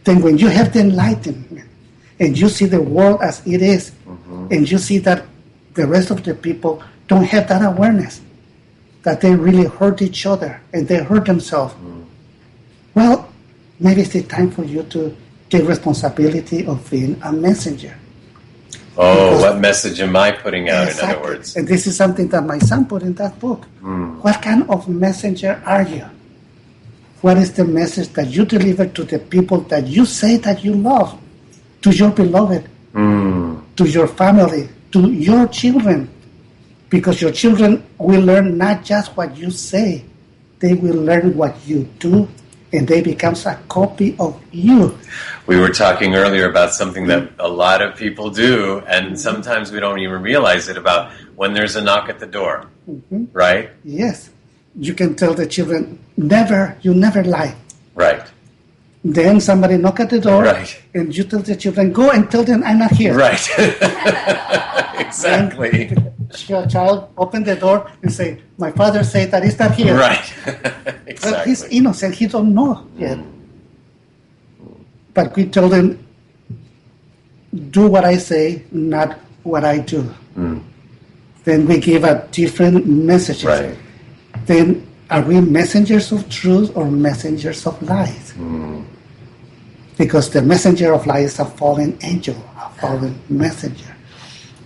then when you have the enlightenment and you see the world as it is, and you see that the rest of the people don't have that awareness, that they really hurt each other and they hurt themselves, well, maybe it's the time for you to take responsibility of being a messenger. Oh, because what message am I putting out, exactly. in other words? And this is something that my son put in that book. What kind of messenger are you? What is the message that you deliver to the people that you say that you love, to your beloved, to your family, to your children? Because your children will learn not just what you say, they will learn what you do, and they become a copy of you. We were talking earlier about something that a lot of people do, and sometimes we don't even realize it, about when there's a knock at the door, right? Yes. You can tell the children, you never lie. Right. Then somebody knock at the door, right. and you tell the children, go and tell them I'm not here. Right. Exactly. Your child open the door and say, my father said that he's not here. Right. Exactly. Well, he's innocent. He don't know yet. But we tell them, do what I say, not what I do. Then we give a different messages. Right. Then are we messengers of truth or messengers of lies? Because the messenger of lies is a fallen angel, a fallen messenger.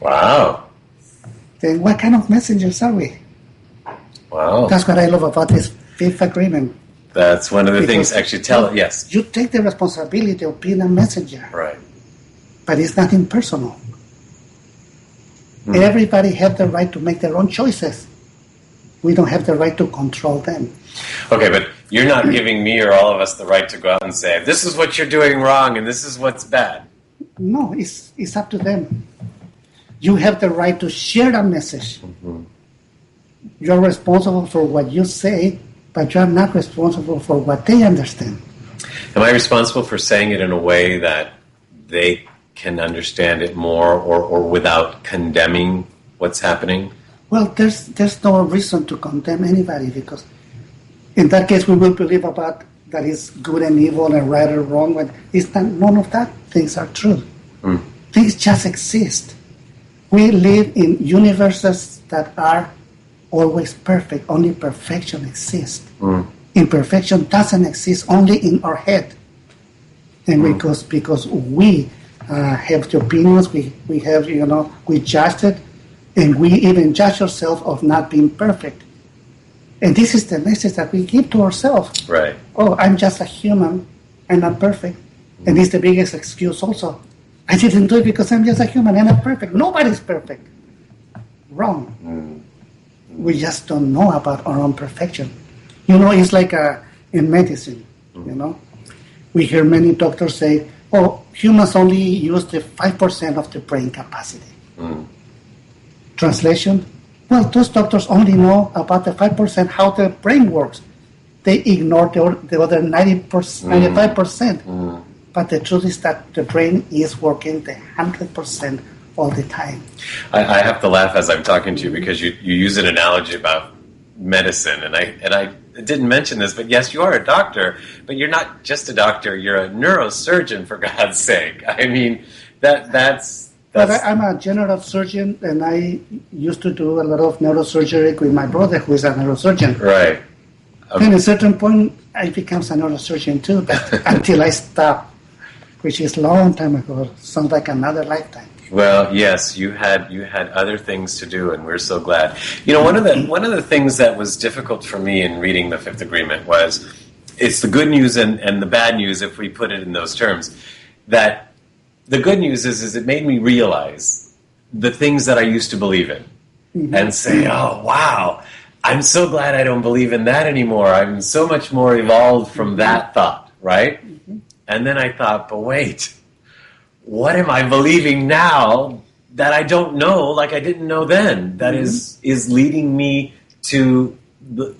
Wow. Then what kind of messengers are we? Wow. That's what I love about this fifth agreement. That's one of the things, actually, yes. You take the responsibility of being a messenger. Right. But it's nothing personal. Everybody has the right to make their own choices. We don't have the right to control them. Okay, but you're not giving me or all of us the right to go out and say, this is what you're doing wrong and this is what's bad. No, it's up to them. You have the right to share a message. You're responsible for what you say, but you're not responsible for what they understand. Am I responsible for saying it in a way that they can understand it more, or without condemning what's happening? Well, there's no reason to condemn anybody, because in that case we will believe about that is good and evil and right or wrong, when it's not, none of that things are true. Things just exist. We live in universes that are always perfect. Only perfection exists. Imperfection doesn't exist, only in our head. And because we have the opinions, we have, we judge it, and we even judge ourselves of not being perfect. And this is the message that we give to ourselves. Right. Oh, I'm just a human. I'm not perfect. And it's the biggest excuse also. I didn't do it because I'm just a human. I'm not perfect. Nobody's perfect. Wrong. We just don't know about our own perfection. It's like in medicine, We hear many doctors say, oh, humans only use the 5% of the brain capacity. Translation? Well, those doctors only know about the 5% how the brain works. They ignore the other 95%. But the truth is that the brain is working the 100% all the time. I have to laugh as I'm talking to you, because you use an analogy about medicine, and I didn't mention this, but yes, you are a doctor, but you're not just a doctor, you're a neurosurgeon, for God's sake. I mean, that's... But I'm a general surgeon, and I used to do a lot of neurosurgery with my brother, who is a neurosurgeon. Right. Then at a certain point, I became a neurosurgeon too, but until I stopped, which is a long time ago. Sounds like another lifetime. Well, yes, you had other things to do, and we're so glad. One of the things that was difficult for me in reading the Fifth Agreement was, it's the good news and the bad news, if we put it in those terms. That the good news is it made me realize the things that I used to believe in, and say, oh, wow, I'm so glad I don't believe in that anymore. I'm so much more evolved from that thought, right? And then I thought, but wait, what am I believing now that I don't know, like I didn't know then? That is leading me to I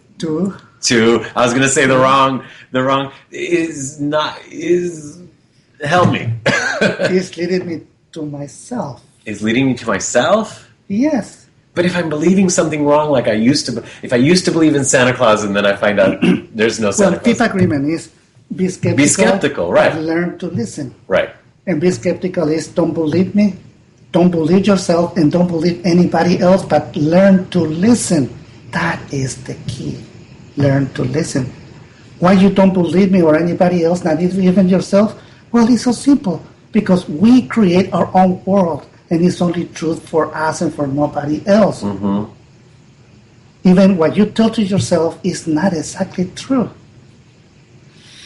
was going to say the wrong help me. It's leading me to myself. Is leading me to myself? Yes. But if I'm believing something wrong, if I used to believe in Santa Claus, and then I find out there's no Santa Claus. Well, Fifth Agreement is, be skeptical. Be skeptical, right. But learn to listen. Right. And be skeptical is don't believe me, don't believe yourself, and don't believe anybody else, but learn to listen. That is the key. Learn to listen. Why you don't believe me or anybody else, not even yourself? Well, it's so simple. Because we create our own world, and it's only truth for us and for nobody else. Mm-hmm. Even what you tell to yourself is not exactly true.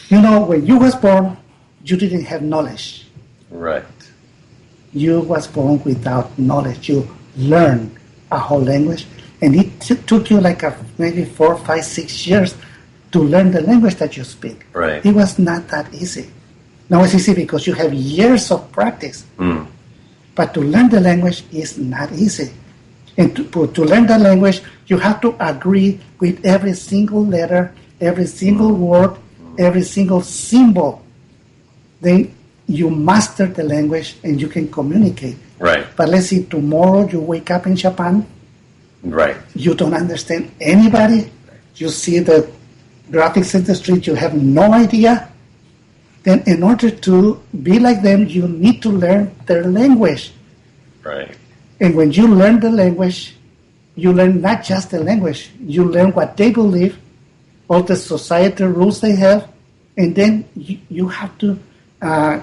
You know, when you was born, you didn't have knowledge. Right. You was born without knowledge. You learned a whole language, and it took you like maybe 4, 5, 6 years to learn the language that you speak. Right. It was not that easy. Now it's easy because you have years of practice. Mm. But to learn the language is not easy. And to learn the language, you have to agree with every single letter, every single word, every single symbol. Then you master the language and you can communicate. Right. But let's say tomorrow you wake up in Japan. Right. You don't understand anybody. You see the graphics in the street. You have no idea. Then in order to be like them, you need to learn their language. Right. And when you learn the language, you learn not just the language. You learn what they believe, all the societal rules they have, and then you have to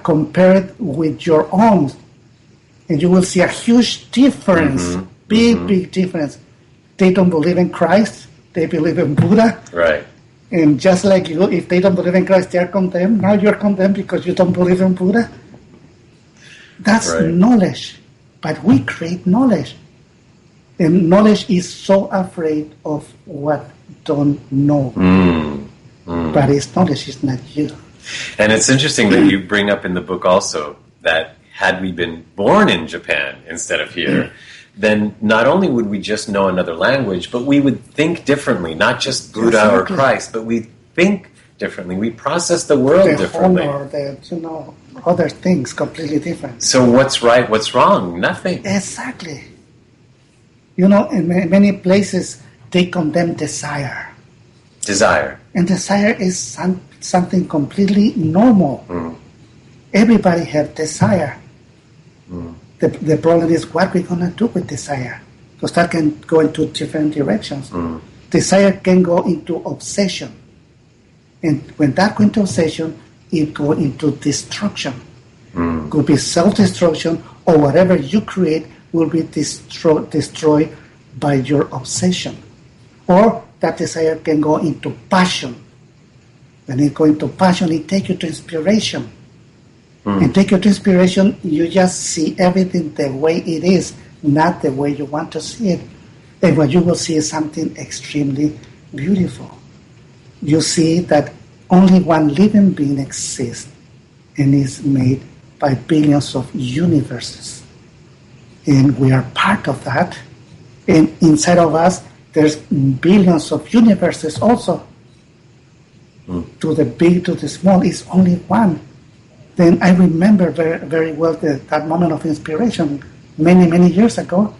compare it with your own. And you will see a huge difference, big difference. They don't believe in Christ. They believe in Buddha. Right. And just like you, if they don't believe in Christ, they are condemned. Now you're condemned because you don't believe in Buddha. That's right. knowledge. But we create knowledge. And knowledge is so afraid of what don't know. But it's knowledge, it's not you. And it's interesting that you bring up in the book also that had we been born in Japan instead of here, then not only would we just know another language, but we would think differently, not just Buddha or Christ, but we think differently. We process the world differently. Other things completely different. So what's right, what's wrong? Nothing. Exactly. In many places, they condemn desire. Desire. And desire is something completely normal. Everybody has desire. The problem is what we're going to do with desire. Because that can go into different directions. Desire can go into obsession. And when that goes into obsession, it goes into destruction. Could be self-destruction, or whatever you create will be destroyed by your obsession. Or that desire can go into passion. When it goes into passion, it takes you to inspiration. And take you to inspiration, you just see everything the way it is, not the way you want to see it. And what you will see is something extremely beautiful. You see that only one living being exists and is made by billions of universes. And we are part of that. And inside of us, there's billions of universes also. To the big, to the small, is only one. Then I remember very, very well that moment of inspiration many, many years ago.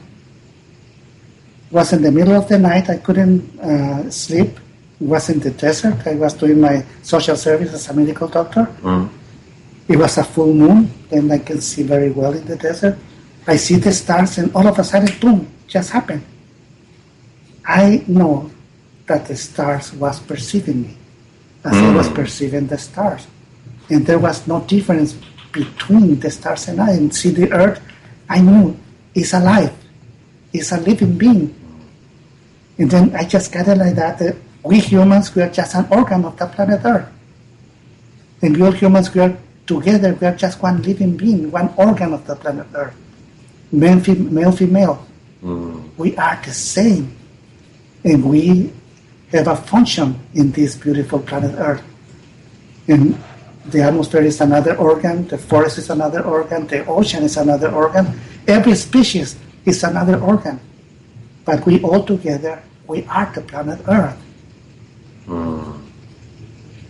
It was in the middle of the night. I couldn't sleep. It was in the desert. I was doing my social service as a medical doctor. It was a full moon, and I can see very well in the desert. I see the stars, and all of a sudden, boom, just happened. I know that the stars was perceiving me as I was perceiving the stars. And there was no difference between the stars and I. And see the earth, I knew it's alive. It's a living being. And then I just got it like that. We humans, we are just an organ of the planet Earth. And we all humans, we are together, we are just one living being, one organ of the planet Earth. Male, female. We are the same. And we have a function in this beautiful planet Earth. And the atmosphere is another organ, the forest is another organ, the ocean is another organ. Every species is another organ. But we all together, we are the planet Earth.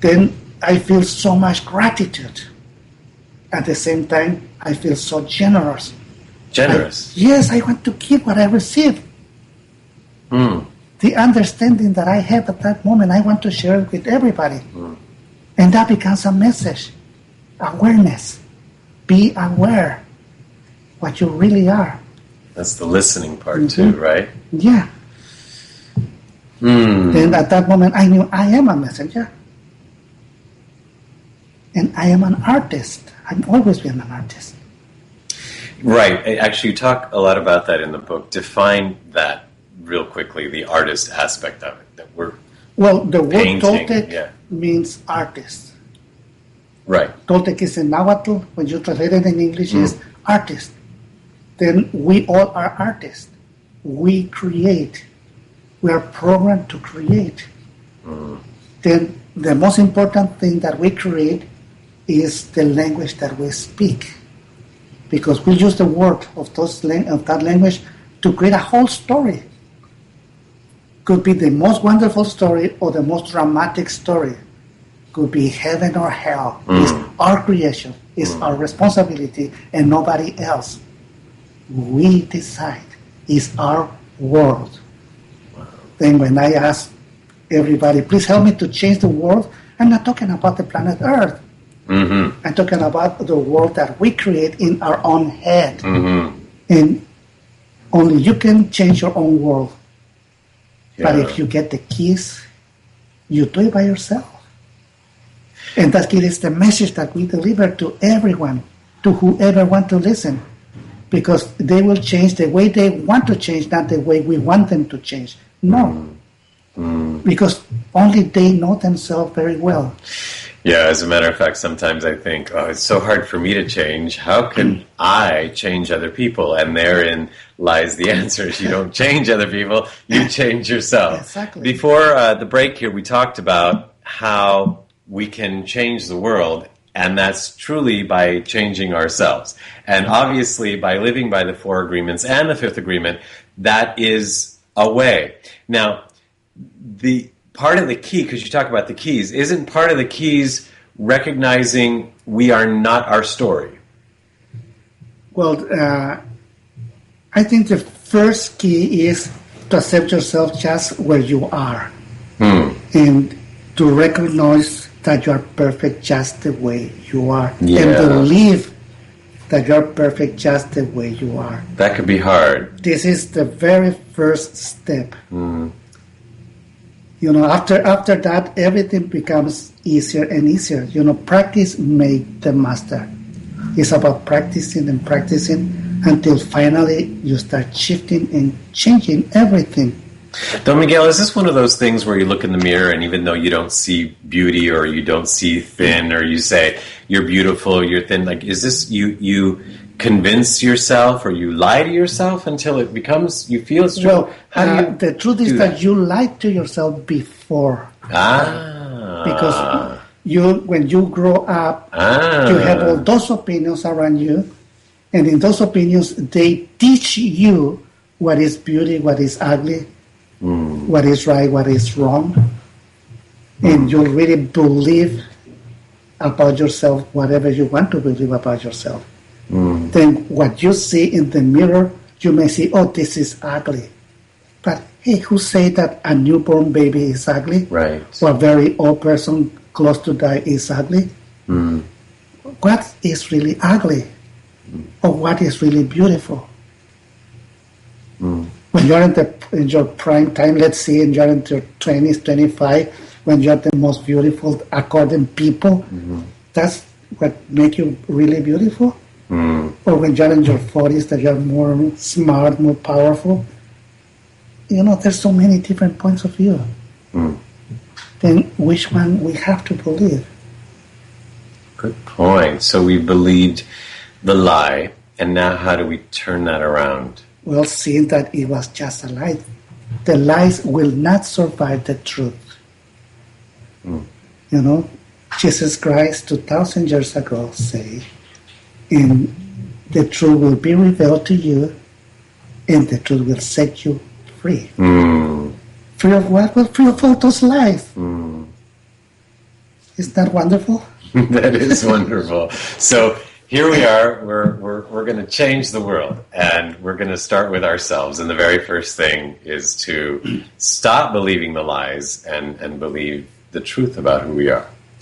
Then I feel so much gratitude. At the same time, I feel so generous. Generous? Yes, I want to keep what I receive. The understanding that I have at that moment, I want to share it with everybody. And that becomes a message. Awareness. Be aware what you really are. That's the listening part too, right? Yeah. Then at that moment, I knew I am a messenger. And I am an artist. I've always been an artist. Right. Actually, you talk a lot about that in the book. Define that real quickly, the artist aspect of it. That we're the word painting, Toltec means artist. Right. Toltec is in Nahuatl. When you translate it in English, is artist. Then we all are artists. We create. We are programmed to create. Then the most important thing that we create is the language that we speak. Because we use the word of that language to create a whole story. Could be the most wonderful story or the most dramatic story. Could be heaven or hell. It's our creation. It's our responsibility and nobody else. We decide. It's our world. Then when I ask everybody, please help me to change the world, I'm not talking about the planet Earth. I'm talking about the world that we create in our own head. And only you can change your own world. But if you get the keys, you do it by yourself. And that is the message that we deliver to everyone, to whoever wants to listen. Because they will change the way they want to change, not the way we want them to change. No. Because only they know themselves very well. Yeah, as a matter of fact, sometimes I think, it's so hard for me to change. How can I change other people? And therein lies the answer. You don't change other people, you change yourself. Exactly. Before the break here, we talked about how we can change the world, and that's truly by changing ourselves. And obviously, by living by the 4 agreements and the 5th agreement, that is a way. Now, the part of the key, because you talk about the keys, isn't part of the keys recognizing we are not our story? Well, I think the first key is to accept yourself just where you are. And to recognize that you are perfect just the way you are. Yeah. And believe that you are perfect just the way you are. That could be hard. This is the very first step. You know, after that, everything becomes easier and easier. You know, practice makes the master. It's about practicing and practicing until finally you start shifting and changing everything. Don Miguel, is this one of those things where you look in the mirror and even though you don't see beauty or you don't see thin or you say you're beautiful, you're thin, like is this you convince yourself or you lie to yourself until it becomes, you feel it's true? Well, the truth is that you lied to yourself before. Because when you grow up, you have all those opinions around you, and in those opinions, they teach you what is beauty, what is ugly, what is right, what is wrong, and you'll really believe about yourself whatever you want to believe about yourself. Then what you see in the mirror, you may say, oh, this is ugly. But hey, who say that a newborn baby is ugly? Right. Or a very old person close to die is ugly? What is really ugly? Or what is really beautiful? When you're in your prime time, let's say, and you're in your 20s, 25, when you're the most beautiful according people, that's what makes you really beautiful? Or when you're in your 40s, that you're more smart, more powerful? You know, there's so many different points of view. Then which one we have to believe? Good point. So we believed the lie, and now how do we turn that around? Well, seeing that it was just a lie. The lies will not survive the truth. You know, Jesus Christ 2,000 years ago say, and the truth will be revealed to you, and the truth will set you free. Free of what? Well, free of all those lies. Isn't that wonderful? That is wonderful. So here we are. We're going to change the world, and we're going to start with ourselves. And the very first thing is to stop believing the lies and believe the truth about who we are.